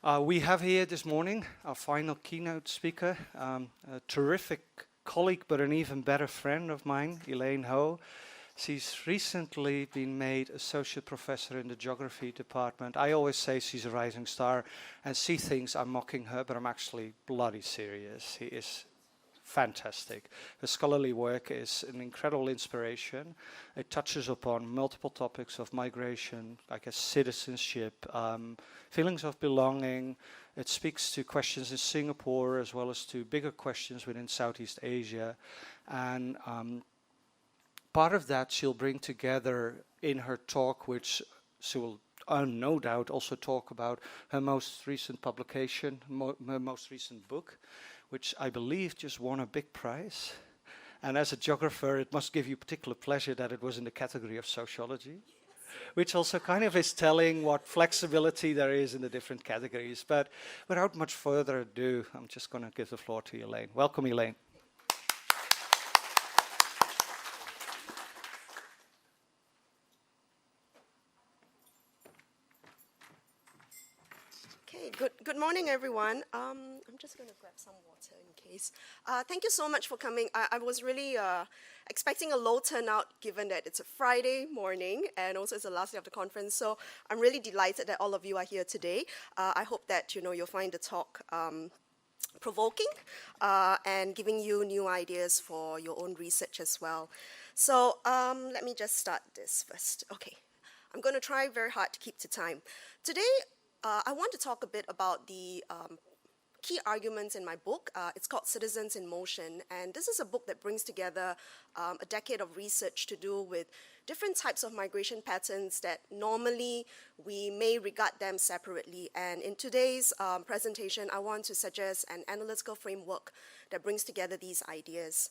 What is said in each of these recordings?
We have here this morning our final keynote speaker, a terrific colleague but an even better friend of mine, Elaine Ho. She's recently been made associate professor in the geography department. I always say she's a rising star, and she thinks I'm mocking her, but I'm actually bloody serious. She is fantastic. Her scholarly work is an incredible inspiration. It touches upon multiple topics of migration, I guess citizenship, feelings of belonging. It speaks to questions in Singapore as well as to bigger questions within Southeast Asia. And part of that she'll bring together in her talk, which she will no doubt also talk about her most recent publication, her most recent book, which I believe just won a big prize. And as a geographer, it must give you particular pleasure that it was in the category of sociology, which also kind of is telling what flexibility there is in the different categories. But without much further ado, I'm just going to give the floor to Elaine. Welcome, Elaine. Good morning, everyone. I'm just going to grab some water in case. Thank you so much for coming. I was really expecting a low turnout given that it's a Friday morning and also it's the last day of the conference. So I'm really delighted that all of you are here today. I hope that you'll find the talk provoking and giving you new ideas for your own research as well. So let me just start this first. Okay, I'm going to try very hard to keep to time. Today, I want to talk a bit about the key arguments in my book. It's called Citizens in Motion, and this is a book that brings together a decade of research to do with different types of migration patterns that normally we may regard them separately. And in today's presentation, I want to suggest an analytical framework that brings together these ideas.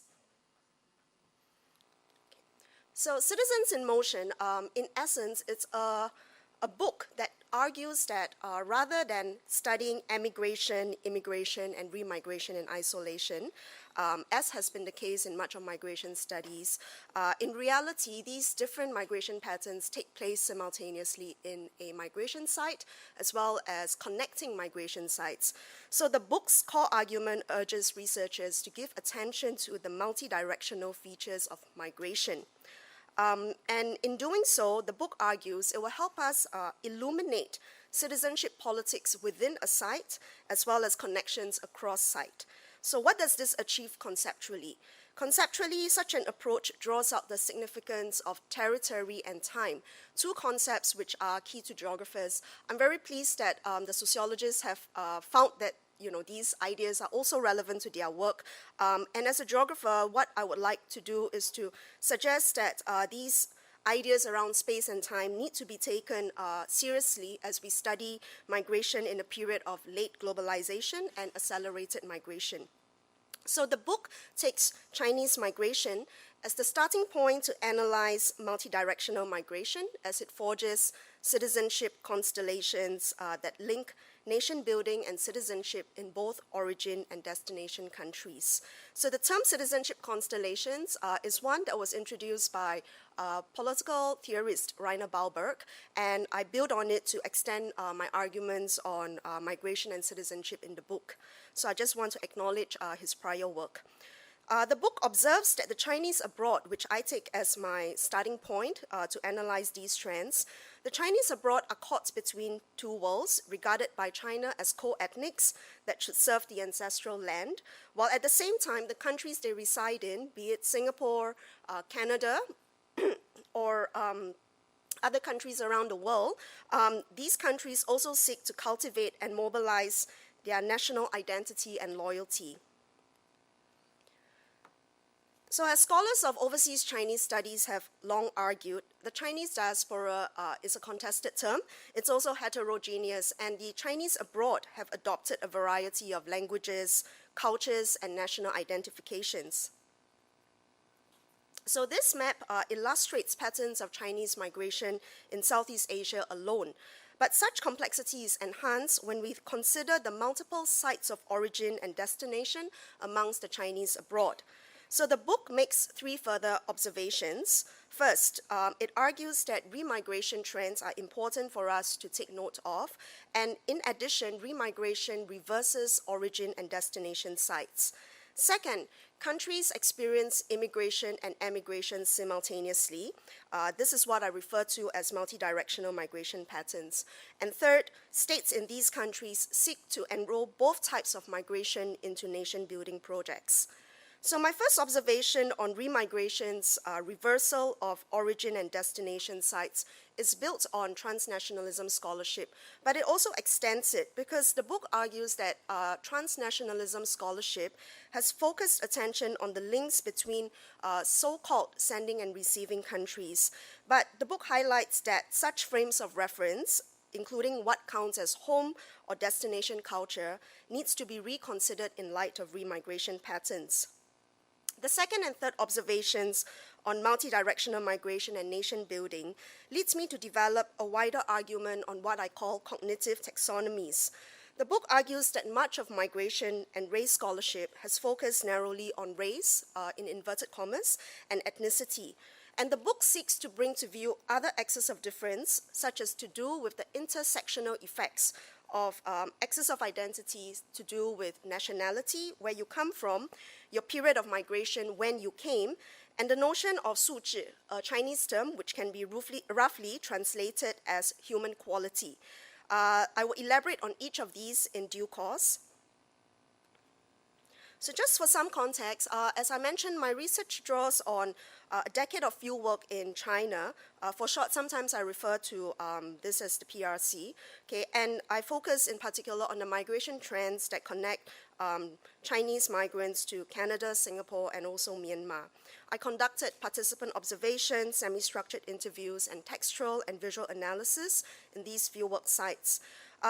So Citizens in Motion, in essence, it's a book that argues that rather than studying emigration, immigration, and remigration in isolation, as has been the case in much of migration studies, in reality, these different migration patterns take place simultaneously in a migration site, as well as connecting migration sites. So the book's core argument urges researchers to give attention to the multi-directional features of migration. And in doing so, the book argues it will help us illuminate citizenship politics within a site, as well as connections across site. So what does this achieve conceptually? Conceptually, such an approach draws out the significance of territory and time, two concepts which are key to geographers. I'm very pleased that the sociologists have found that these ideas are also relevant to their work. And as a geographer, what I would like to do is to suggest that these ideas around space and time need to be taken seriously as we study migration in a period of late globalization and accelerated migration. So the book takes Chinese migration as the starting point to analyze multi-directional migration as it forges citizenship constellations that link nation building and citizenship in both origin and destination countries. So the term citizenship constellations is one that was introduced by political theorist Rainer Bauberg, and I build on it to extend my arguments on migration and citizenship in the book. So I just want to acknowledge his prior work. The book observes that the Chinese abroad, which I take as my starting point to analyze these trends, the Chinese abroad are caught between two worlds, regarded by China as co-ethnics that should serve the ancestral land, while at the same time, the countries they reside in, be it Singapore, Canada, or other countries around the world, these countries also seek to cultivate and mobilize their national identity and loyalty. So as scholars of overseas Chinese studies have long argued, the Chinese diaspora is a contested term. It's also heterogeneous, and the Chinese abroad have adopted a variety of languages, cultures, and national identifications. So this map illustrates patterns of Chinese migration in Southeast Asia alone. But such complexity is enhanced when we consider the multiple sites of origin and destination amongst the Chinese abroad. So the book makes three further observations. First, it argues that remigration trends are important for us to take note of, and in addition, remigration reverses origin and destination sites. Second, countries experience immigration and emigration simultaneously. This is what I refer to as multi-directional migration patterns. And third, states in these countries seek to enroll both types of migration into nation-building projects. So my first observation on remigration's reversal of origin and destination sites is built on transnationalism scholarship, but it also extends it because the book argues that transnationalism scholarship has focused attention on the links between so-called sending and receiving countries. But the book highlights that such frames of reference, including what counts as home or destination culture, needs to be reconsidered in light of remigration patterns. The second and third observations on multi-directional migration and nation building leads me to develop a wider argument on what I call cognitive taxonomies. The book argues that much of migration and race scholarship has focused narrowly on race, in inverted commas, and ethnicity. And the book seeks to bring to view other axes of difference, such as to do with the intersectional effects of axis of identity to do with nationality, where you come from, your period of migration when you came, and the notion of 素质, a Chinese term which can be roughly translated as human quality. I will elaborate on each of these in due course. So just for some context, as I mentioned, my research draws on a decade of fieldwork in China. For short, sometimes I refer to this as the PRC, okay? And I focus in particular on the migration trends that connect Chinese migrants to Canada, Singapore, and also Myanmar. I conducted participant observations, semi-structured interviews, and textual and visual analysis in these fieldwork sites.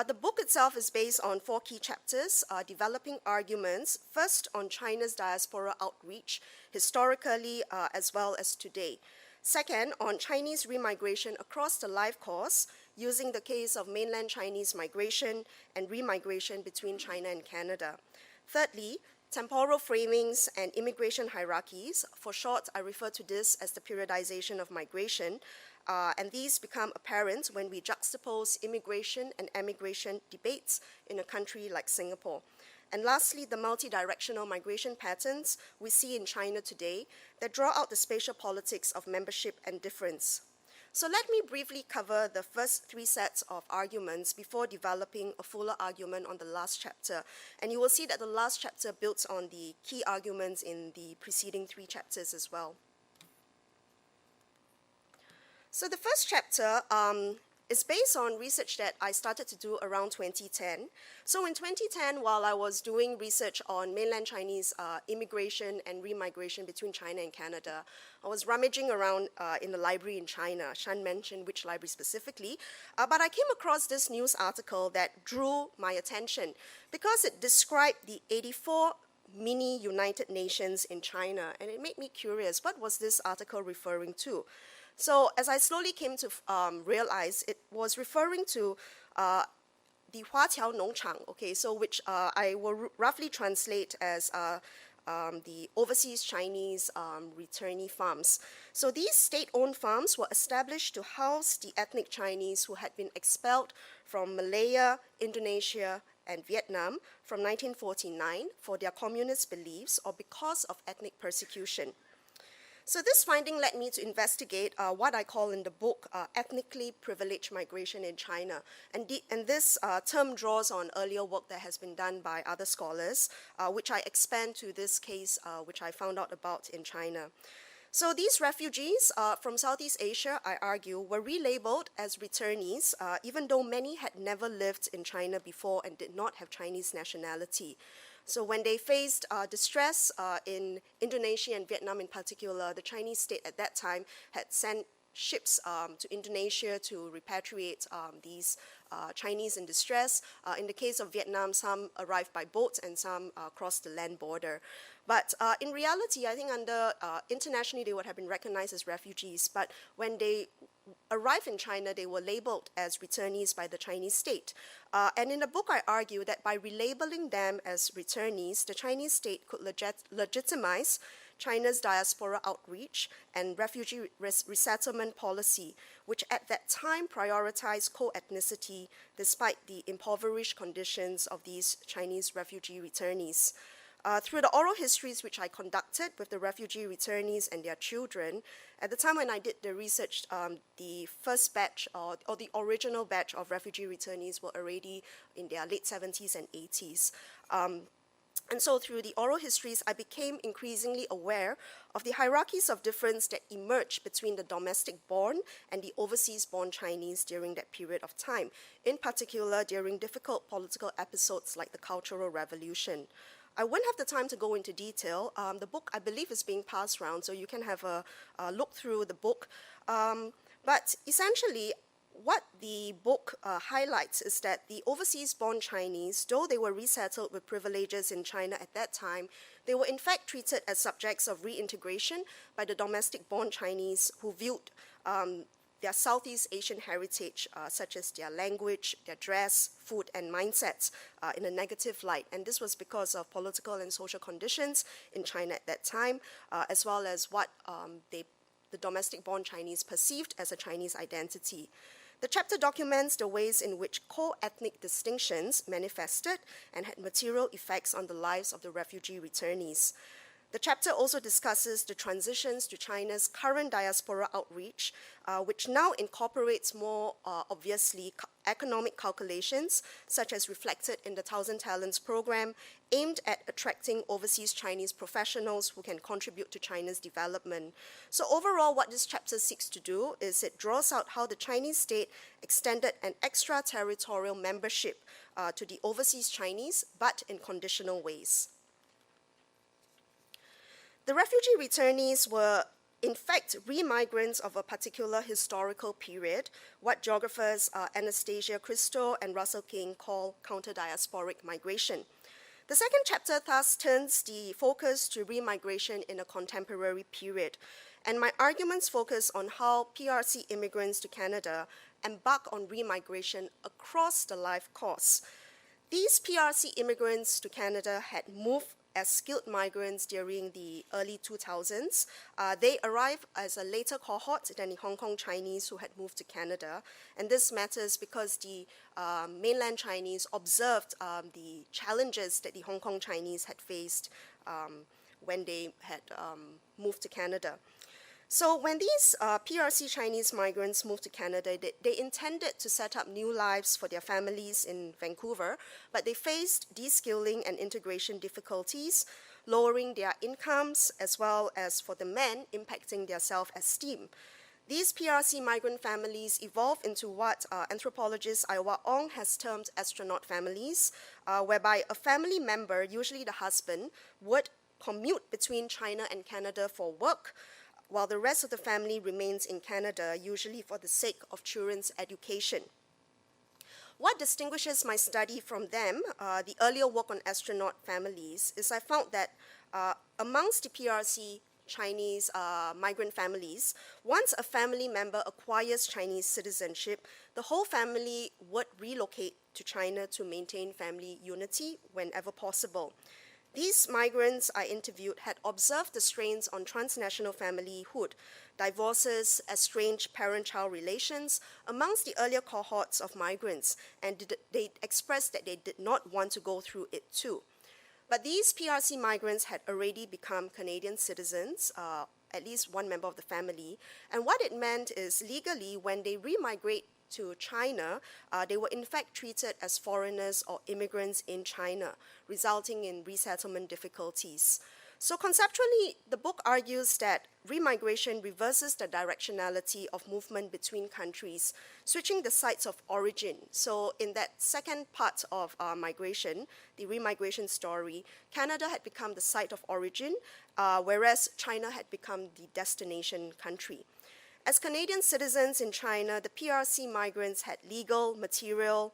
The book itself is based on 4 key chapters, developing arguments, first on China's diaspora outreach, historically as well as today. Second, on Chinese remigration across the life course, using the case of mainland Chinese migration and remigration between China and Canada. Thirdly, temporal framings and immigration hierarchies. For short, I refer to this as the periodization of migration. And these become apparent when we juxtapose immigration and emigration debates in a country like Singapore. And lastly, the multi-directional migration patterns we see in China today that draw out the spatial politics of membership and difference. So let me briefly cover the first 3 sets of arguments before developing a fuller argument on the last chapter. And you will see that the last chapter builds on the key arguments in the preceding 3 chapters as well. So the first chapter is based on research that I started to do around 2010. So in 2010, while I was doing research on mainland Chinese immigration and remigration between China and Canada, I was rummaging around in the library in China. I shan't mention which library specifically, but I came across this news article that drew my attention because it described the 84 mini United Nations in China, and it made me curious, what was this article referring to? So as I slowly came to realize, it was referring to the Huaqiao Nongchang, okay, so which I will roughly translate as the overseas Chinese returnee farms. So these state-owned farms were established to house the ethnic Chinese who had been expelled from Malaya, Indonesia, and Vietnam from 1949 for their communist beliefs or because of ethnic persecution. So this finding led me to investigate what I call in the book ethnically privileged migration in China. And this term draws on earlier work that has been done by other scholars, which I expand to this case, which I found out about in China. So these refugees from Southeast Asia, I argue, were relabeled as returnees, even though many had never lived in China before and did not have Chinese nationality. So when they faced distress in Indonesia and Vietnam in particular, the Chinese state at that time had sent ships to Indonesia to repatriate these Chinese in distress. In the case of Vietnam, some arrived by boat and some crossed the land border. But in reality, I think internationally they would have been recognized as refugees, but when they arrived in China, they were labeled as returnees by the Chinese state. And in the book, I argue that by relabeling them as returnees, the Chinese state could legitimize China's diaspora outreach and refugee resettlement policy, which at that time prioritized co-ethnicity despite the impoverished conditions of these Chinese refugee returnees. Through the oral histories which I conducted with the refugee returnees and their children, at the time when I did the research, the first batch or the original batch of refugee returnees were already in their late 70s and 80s. And so through the oral histories, I became increasingly aware of the hierarchies of difference that emerged between the domestic-born and the overseas-born Chinese during that period of time, in particular during difficult political episodes like the Cultural Revolution. I wouldn't have the time to go into detail. The book, I believe, is being passed around, so you can have a look through the book. But essentially, what the book highlights is that the overseas-born Chinese, though they were resettled with privileges in China at that time, they were in fact treated as subjects of reintegration by the domestic-born Chinese who viewed their Southeast Asian heritage, such as their language, their dress, food, and mindsets in a negative light. And this was because of political and social conditions in China at that time, as well as what the domestic-born Chinese perceived as a Chinese identity. The chapter documents the ways in which co-ethnic distinctions manifested and had material effects on the lives of the refugee returnees. The chapter also discusses the transitions to China's current diaspora outreach, which now incorporates more obviously economic calculations, such as reflected in the Thousand Talents program, aimed at attracting overseas Chinese professionals who can contribute to China's development. So overall, what this chapter seeks to do is it draws out how the Chinese state extended an extraterritorial membership to the overseas Chinese, but in conditional ways. The refugee returnees were, in fact, re-migrants of a particular historical period, what geographers Anastasia Christo and Russell King call counter-diasporic migration. The second chapter thus turns the focus to re-migration in a contemporary period, and my arguments focus on how PRC immigrants to Canada embark on re-migration across the life course. These PRC immigrants to Canada had moved as skilled migrants during the early 2000s. They arrived as a later cohort than the Hong Kong Chinese who had moved to Canada. And this matters because the mainland Chinese observed the challenges that the Hong Kong Chinese had faced when they had moved to Canada. So when these PRC Chinese migrants moved to Canada, they intended to set up new lives for their families in Vancouver, but they faced de-skilling and integration difficulties, lowering their incomes, as well as for the men, impacting their self-esteem. These PRC migrant families evolved into what anthropologist Aiwa Ong has termed astronaut families, whereby a family member, usually the husband, would commute between China and Canada for work, while the rest of the family remains in Canada, usually for the sake of children's education. What distinguishes my study from them, the earlier work on astronaut families, is I found that amongst the PRC Chinese migrant families, once a family member acquires Chinese citizenship, the whole family would relocate to China to maintain family unity whenever possible. These migrants I interviewed had observed the strains on transnational familyhood, divorces, estranged parent-child relations amongst the earlier cohorts of migrants, and they expressed that they did not want to go through it too. But these PRC migrants had already become Canadian citizens, at least one member of the family, and what it meant is legally when they re-migrate to China, they were in fact treated as foreigners or immigrants in China, resulting in resettlement difficulties. So conceptually, the book argues that remigration reverses the directionality of movement between countries, switching the sites of origin. So in that second part of migration, the remigration story, Canada had become the site of origin, whereas China had become the destination country. As Canadian citizens in China, the PRC migrants had legal, material,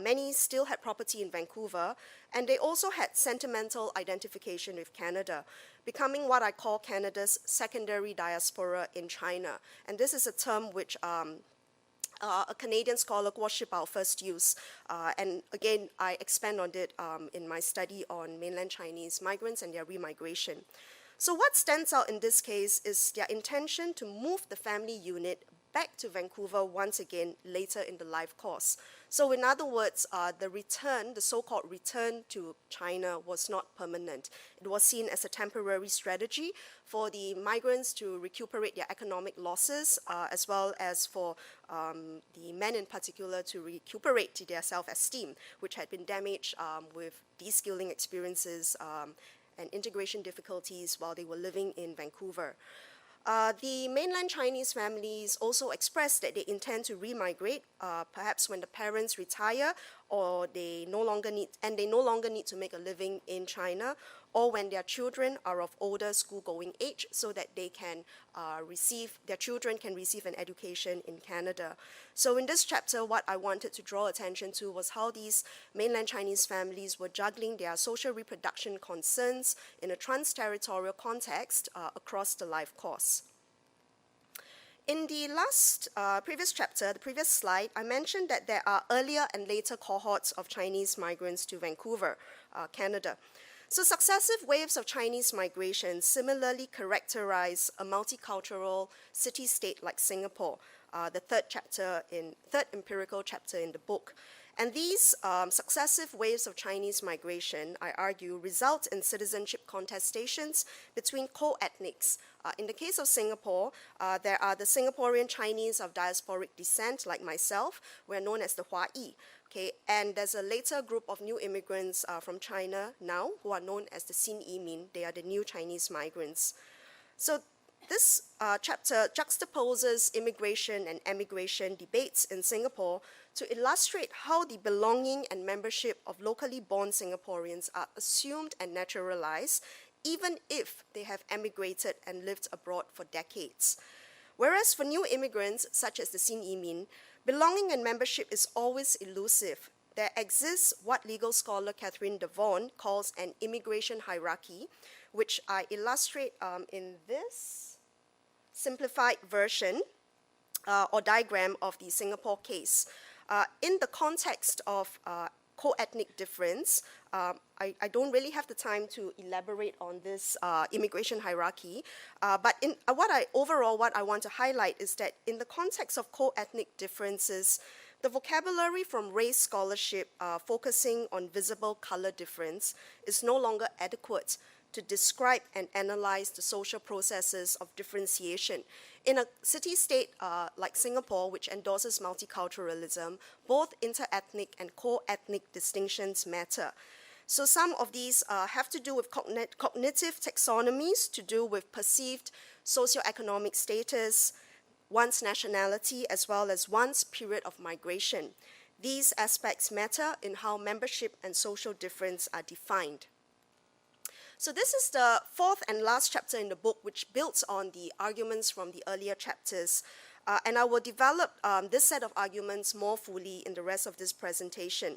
many still had property in Vancouver, and they also had sentimental identification with Canada, becoming what I call Canada's secondary diaspora in China. And this is a term which a Canadian scholar, Guo Shibao, first used. And again, I expand on it in my study on mainland Chinese migrants and their remigration. So what stands out in this case is their intention to move the family unit back to Vancouver once again later in the life course. So in other words, the so-called return to China was not permanent. It was seen as a temporary strategy for the migrants to recuperate their economic losses, as well as for the men in particular to recuperate their self-esteem, which had been damaged with de-skilling experiences and integration difficulties while they were living in Vancouver. The mainland Chinese families also expressed that they intend to remigrate, perhaps when the parents retire or they no longer need to make a living in China, or when their children are of older school-going age, so that their children can receive an education in Canada. So in this chapter, what I wanted to draw attention to was how these mainland Chinese families were juggling their social reproduction concerns in a trans-territorial context across the life course. In the previous chapter, the previous slide, I mentioned that there are earlier and later cohorts of Chinese migrants to Vancouver, Canada. So successive waves of Chinese migration similarly characterize a multicultural city-state like Singapore, the third empirical chapter in the book. And these successive waves of Chinese migration, I argue, result in citizenship contestations between co-ethnics. In the case of Singapore, there are the Singaporean Chinese of diasporic descent, like myself, who are known as the Hua-Yi. Okay, and there's a later group of new immigrants from China now, who are known as the Xin Yimin. They are the new Chinese migrants. So this chapter juxtaposes immigration and emigration debates in Singapore to illustrate how the belonging and membership of locally born Singaporeans are assumed and naturalized, even if they have emigrated and lived abroad for decades. Whereas for new immigrants, such as the Xin Yimin, belonging and membership is always elusive. There exists what legal scholar Catherine Devon calls an immigration hierarchy, which I illustrate in this simplified version or diagram of the Singapore case. In the context of co-ethnic difference, I don't really have the time to elaborate on this immigration hierarchy, but what I want to highlight is that in the context of co-ethnic differences, the vocabulary from race scholarship focusing on visible color difference is no longer adequate to describe and analyze the social processes of differentiation. In a city-state like Singapore, which endorses multiculturalism, both inter-ethnic and co-ethnic distinctions matter. So some of these have to do with cognitive taxonomies, to do with perceived socioeconomic status, one's nationality, as well as one's period of migration. These aspects matter in how membership and social difference are defined. So this is the fourth and last chapter in the book, which builds on the arguments from the earlier chapters. And I will develop this set of arguments more fully in the rest of this presentation.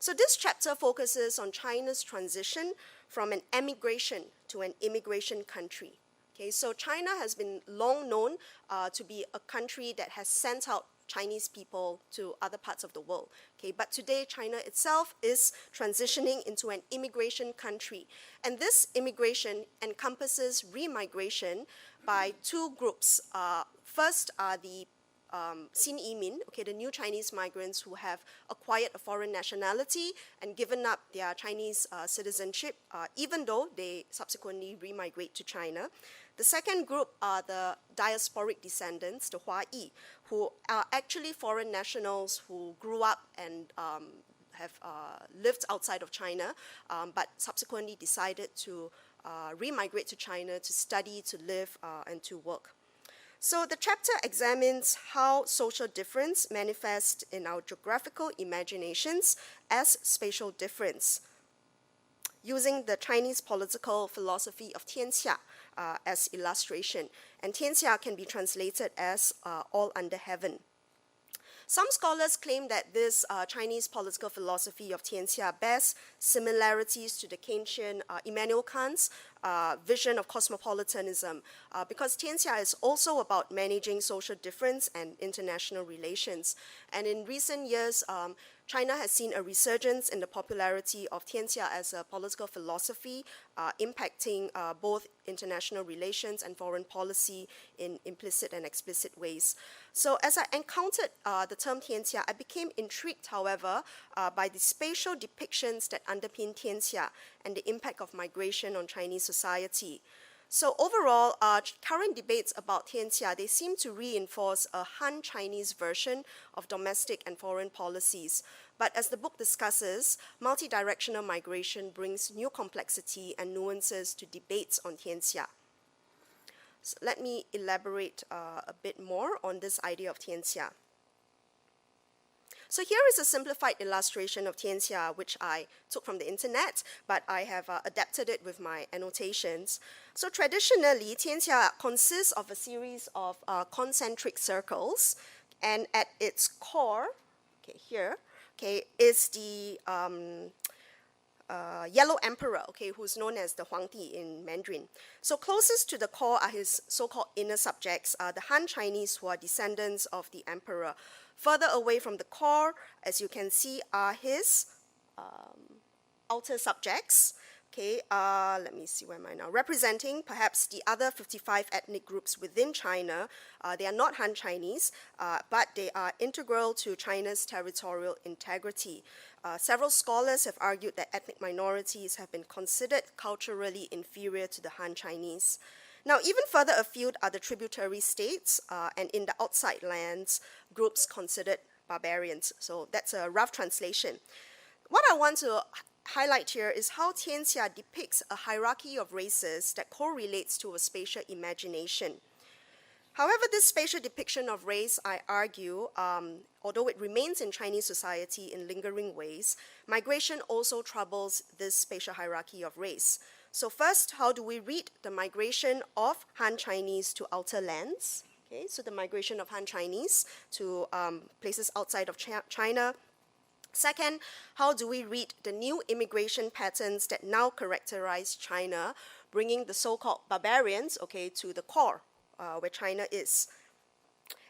So this chapter focuses on China's transition from an emigration to an immigration country. Okay, so China has been long known to be a country that has sent out Chinese people to other parts of the world. Okay, but today China itself is transitioning into an immigration country. And this immigration encompasses remigration by two groups. First are the Xin Yimin, okay, the new Chinese migrants who have acquired a foreign nationality and given up their Chinese citizenship, even though they subsequently remigrate to China. The second group are the diasporic descendants, the Hua-Yi, who are actually foreign nationals who grew up and have lived outside of China, but subsequently decided to remigrate to China to study, to live, and to work. So the chapter examines how social difference manifests in our geographical imaginations as spatial difference, using the Chinese political philosophy of Tianxia as illustration. And Tianxia can be translated as all under heaven. Some scholars claim that this Chinese political philosophy of Tianxia bears similarities to the Keynesian Immanuel Kant's vision of cosmopolitanism, because Tianxia is also about managing social difference and international relations. And in recent years, China has seen a resurgence in the popularity of Tianxia as a political philosophy, impacting both international relations and foreign policy in implicit and explicit ways. So as I encountered the term Tianxia, I became intrigued, however, by the spatial depictions that underpin Tianxia and the impact of migration on Chinese society. So overall, current debates about Tianxia, they seem to reinforce a Han-Chinese version of domestic and foreign policies. But as the book discusses, multi-directional migration brings new complexity and nuances to debates on Tianxia. So let me elaborate a bit more on this idea of Tianxia. So here is a simplified illustration of Tianxia, which I took from the internet, but I have adapted it with my annotations. So traditionally, Tianxia consists of a series of concentric circles, and at its core, okay, here, okay, is the yellow emperor, okay, who's known as the Huangdi in Mandarin. So closest to the core are his so-called inner subjects, the Han Chinese who are descendants of the emperor. Further away from the core, as you can see, are his outer subjects. Okay, let me see, where am I now? Representing perhaps the other 55 ethnic groups within China. They are not Han Chinese, but they are integral to China's territorial integrity. Several scholars have argued that ethnic minorities have been considered culturally inferior to the Han Chinese. Now, even further afield are the tributary states, and in the outside lands, groups considered barbarians. So that's a rough translation. What I want to highlight here is how Tianxia depicts a hierarchy of races that correlates to a spatial imagination. However, this spatial depiction of race, I argue, although it remains in Chinese society in lingering ways, migration also troubles this spatial hierarchy of race. So first, how do we read the migration of Han Chinese to outer lands? Okay, so the migration of Han Chinese to places outside of China. Second, how do we read the new immigration patterns that now characterize China, bringing the so-called barbarians, okay, to the core, where China is?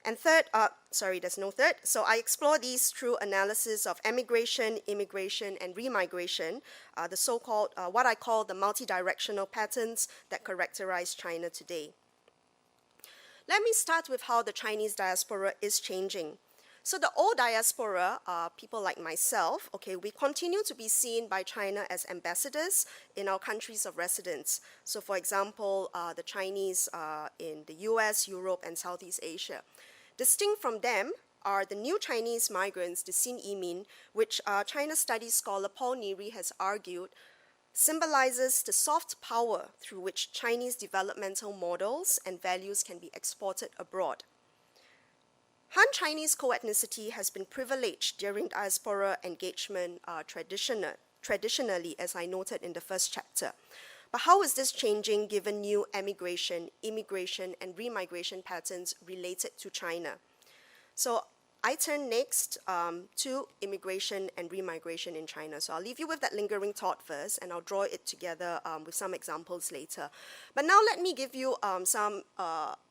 And third, sorry, there's no third. So I explore these through analysis of emigration, immigration, and remigration, the so-called, what I call the multi-directional patterns that characterize China today. Let me start with how the Chinese diaspora is changing. So the old diaspora, people like myself, okay, we continue to be seen by China as ambassadors in our countries of residence. So for example, the Chinese in the US, Europe, and Southeast Asia. Distinct from them are the new Chinese migrants, the Xin Yimin, which China studies scholar Paul Neary has argued symbolizes the soft power through which Chinese developmental models and values can be exported abroad. Han-Chinese co-ethnicity has been privileged during diaspora engagement traditionally, as I noted in the first chapter. But how is this changing given new emigration, immigration, and remigration patterns related to China? So I turn next to immigration and remigration in China. So I'll leave you with that lingering thought first, and I'll draw it together with some examples later. But now let me give you some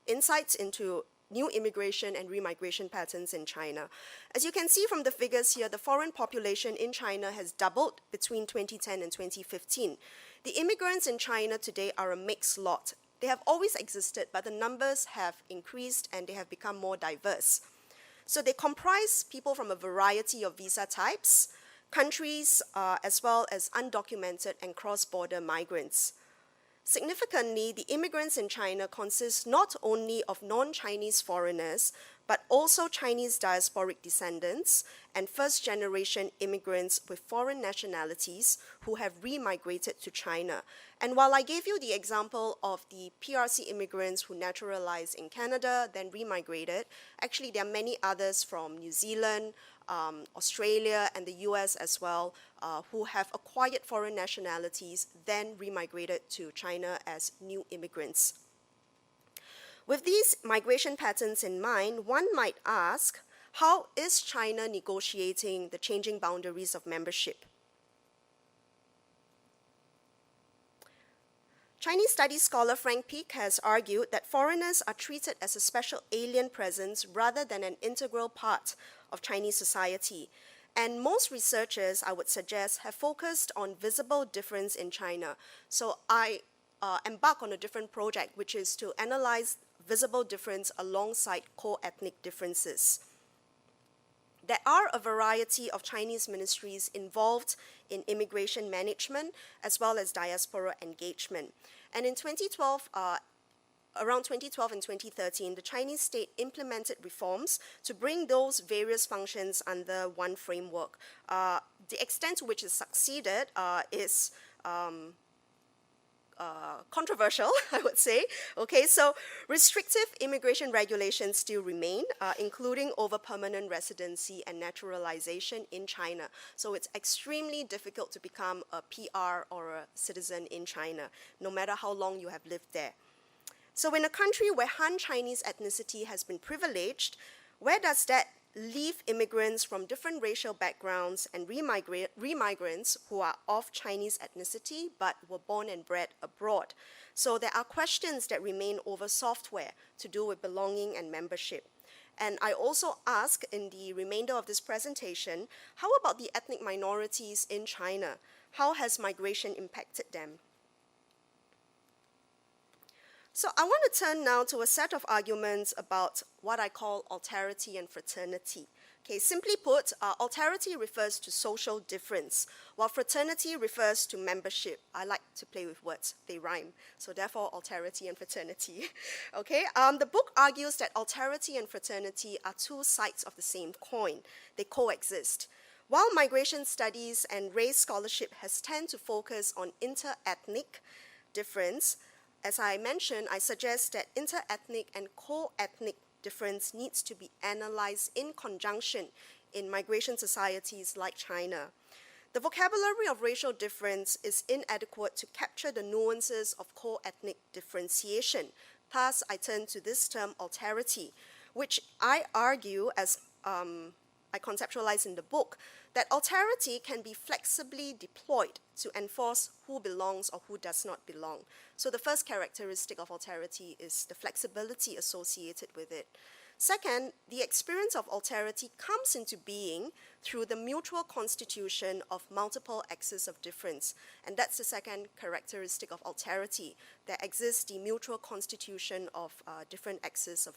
insights into new immigration and remigration patterns in China. As you can see from the figures here, the foreign population in China has doubled between 2010 and 2015. The immigrants in China today are a mixed lot. They have always existed, but the numbers have increased and they have become more diverse. So they comprise people from a variety of visa types, countries, as well as undocumented and cross-border migrants. Significantly, the immigrants in China consist not only of non-Chinese foreigners, but also Chinese diasporic descendants and first-generation immigrants with foreign nationalities who have remigrated to China. And while I gave you the example of the PRC immigrants who naturalized in Canada, then remigrated, actually there are many others from New Zealand, Australia, and the US as well, who have acquired foreign nationalities, then remigrated to China as new immigrants. With these migration patterns in mind, one might ask, how is China negotiating the changing boundaries of membership? Chinese studies scholar Frank Peake has argued that foreigners are treated as a special alien presence rather than an integral part of Chinese society. And most researchers, I would suggest, have focused on visible difference in China. So I embark on a different project, which is to analyze visible difference alongside core ethnic differences. There are a variety of Chinese ministries involved in immigration management as well as diaspora engagement. And in 2012, around 2012 and 2013, the Chinese state implemented reforms to bring those various functions under one framework. The extent to which it succeeded is controversial, I would say. Okay, so restrictive immigration regulations still remain, including over permanent residency and naturalization in China. So it's extremely difficult to become a PR or a citizen in China, no matter how long you have lived there. So in a country where Han Chinese ethnicity has been privileged, where does that leave immigrants from different racial backgrounds and remigrants who are of Chinese ethnicity but were born and bred abroad? So there are questions that remain over software to do with belonging and membership. And I also ask in the remainder of this presentation, how about the ethnic minorities in China? How has migration impacted them? So I want to turn now to a set of arguments about what I call alterity and fraternity. Okay, simply put, alterity refers to social difference, while fraternity refers to membership. I like to play with words, they rhyme, so therefore alterity and fraternity. Okay, the book argues that alterity and fraternity are two sides of the same coin. They coexist. While migration studies and race scholarship has tended to focus on inter-ethnic difference, as I mentioned, I suggest that inter-ethnic and co-ethnic difference needs to be analyzed in conjunction in migration societies like China. The vocabulary of racial difference is inadequate to capture the nuances of co-ethnic differentiation. Thus, I turn to this term alterity, which I argue, as I conceptualize in the book, that alterity can be flexibly deployed to enforce who belongs or who does not belong. So the first characteristic of alterity is the flexibility associated with it. Second, the experience of alterity comes into being through the mutual constitution of multiple axes of difference. And that's the second characteristic of alterity. There exists the mutual constitution of different axes of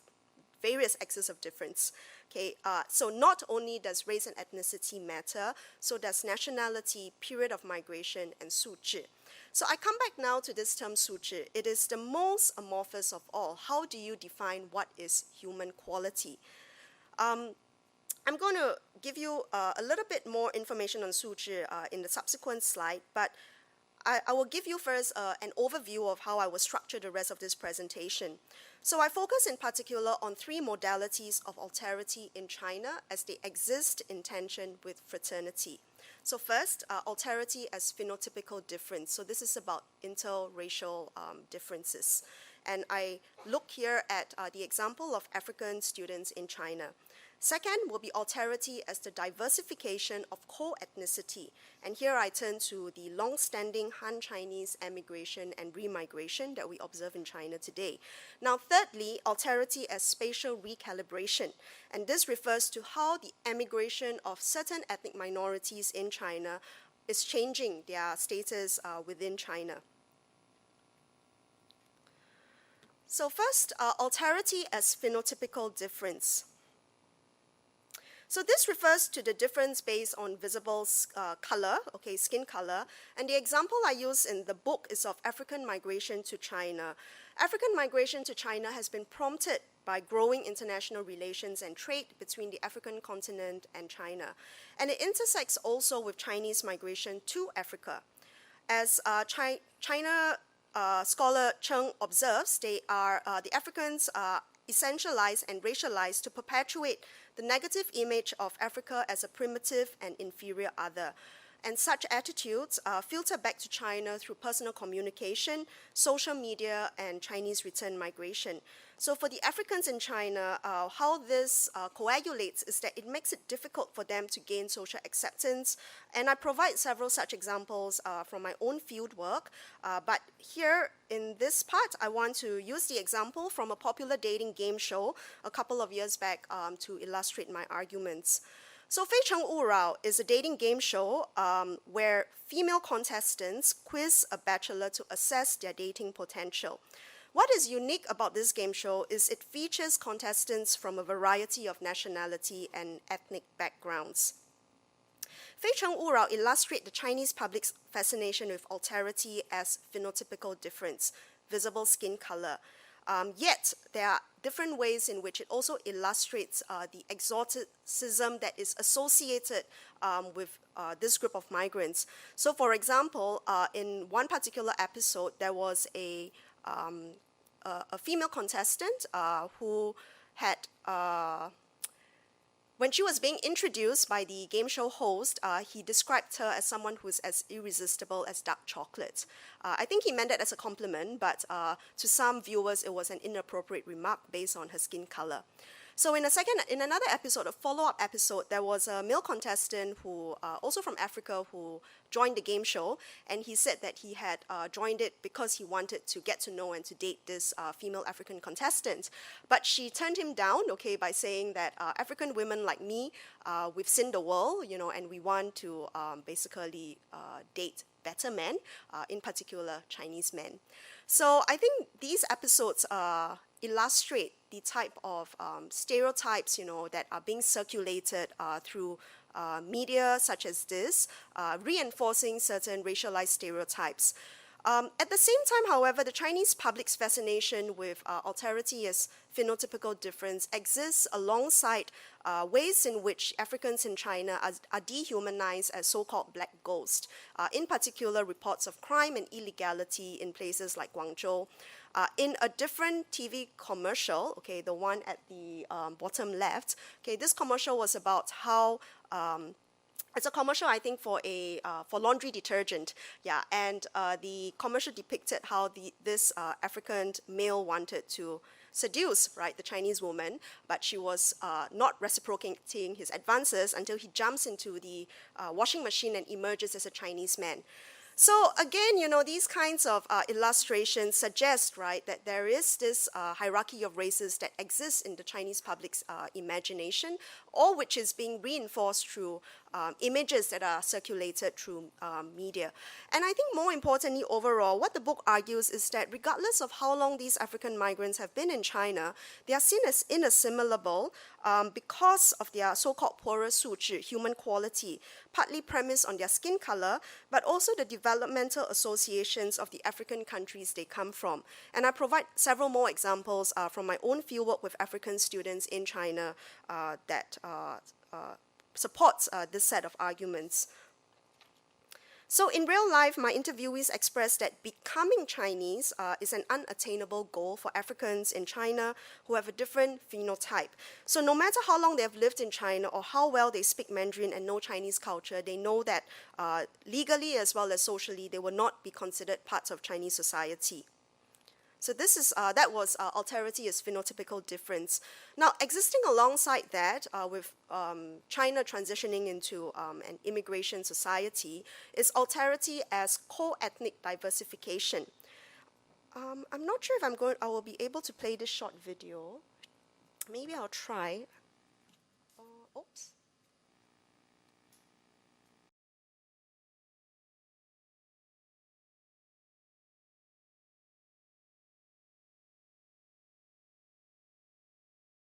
various axes of difference. Okay, so not only does race and ethnicity matter, so does nationality, period of migration, and 素质. So I come back now to this term 素质. It is the most amorphous of all. How do you define what is human quality? I'm going to give you a little bit more information on 素质in the subsequent slide, but I will give you first an overview of how I will structure the rest of this presentation. So I focus in particular on three modalities of alterity in China as they exist in tension with fraternity. So first, alterity as phenotypical difference. So this is about interracial differences. And I look here at the example of African students in China. Second will be alterity as the diversification of co-ethnicity. And here I turn to the long-standing Han Chinese emigration and remigration that we observe in China today. Now, thirdly, alterity as spatial recalibration. And this refers to how the emigration of certain ethnic minorities in China is changing their status within China. So first, alterity as phenotypical difference. So this refers to the difference based on visible color, okay, skin color. And the example I use in the book is of African migration to China. African migration to China has been prompted by growing international relations and trade between the African continent and China. And it intersects also with Chinese migration to Africa. As China scholar Cheng observes, the Africans are essentialized and racialized to perpetuate the negative image of Africa as a primitive and inferior other. And such attitudes filter back to China through personal communication, social media, and Chinese return migration. So for the Africans in China, how this coagulates is that it makes it difficult for them to gain social acceptance. And I provide several such examples from my own field work. But here in this part, I want to use the example from a popular dating game show a couple of years back to illustrate my arguments. So Fei Cheng Wu Rao is a dating game show where female contestants quiz a bachelor to assess their dating potential. What is unique about this game show is it features contestants from a variety of nationality and ethnic backgrounds. Fei Cheng Wu Rao illustrates the Chinese public's fascination with alterity as phenotypical difference, visible skin color. Yet, there are different ways in which it also illustrates the exoticism that is associated with this group of migrants. So, for example, in one particular episode, there was a female contestant who had, when she was being introduced by the game show host, he described her as someone who's as irresistible as dark chocolate. I think he meant that as a compliment, but to some viewers, it was an inappropriate remark based on her skin color. So in another episode, a follow-up episode, there was a male contestant who, also from Africa, who joined the game show, and he said that he had joined it because he wanted to get to know and to date this female African contestant. But she turned him down, okay, by saying that African women like me, we've seen the world, you know, and we want to basically date better men, in particular Chinese men. So I think these episodes illustrate the type of stereotypes, you know, that are being circulated through media such as this, reinforcing certain racialized stereotypes. At the same time, however, the Chinese public's fascination with alterity as phenotypical difference exists alongside ways in which Africans in China are dehumanized as so-called black ghosts. In particular, reports of crime and illegality in places like Guangzhou. In a different TV commercial, okay, the one at the bottom left, okay, this commercial was about how it's a commercial, I think, for laundry detergent, yeah. And the commercial depicted how this African male wanted to seduce, right, the Chinese woman, but she was not reciprocating his advances until he jumps into the washing machine and emerges as a Chinese man. So again, you know, these kinds of illustrations suggest, right, that there is this hierarchy of races that exists in the Chinese public's imagination, all which is being reinforced through images that are circulated through media. And I think more importantly overall, what the book argues is that regardless of how long these African migrants have been in China, they are seen as inassimilable because of their so-called poorer 素质, human quality, partly premised on their skin color, but also the developmental associations of the African countries they come from. And I provide several more examples from my own fieldwork with African students in China that supports this set of arguments. So in real life, my interviewees expressed that becoming Chinese is an unattainable goal for Africans in China who have a different phenotype. So no matter how long they have lived in China or how well they speak Mandarin and know Chinese culture, they know that legally as well as socially, they will not be considered parts of Chinese society. So this is, that was alterity as phenotypical difference. Now, existing alongside that, with China transitioning into an immigration society, is alterity as co-ethnic diversification. I'm not sure if I will be able to play this short video. Maybe I'll try. Oops.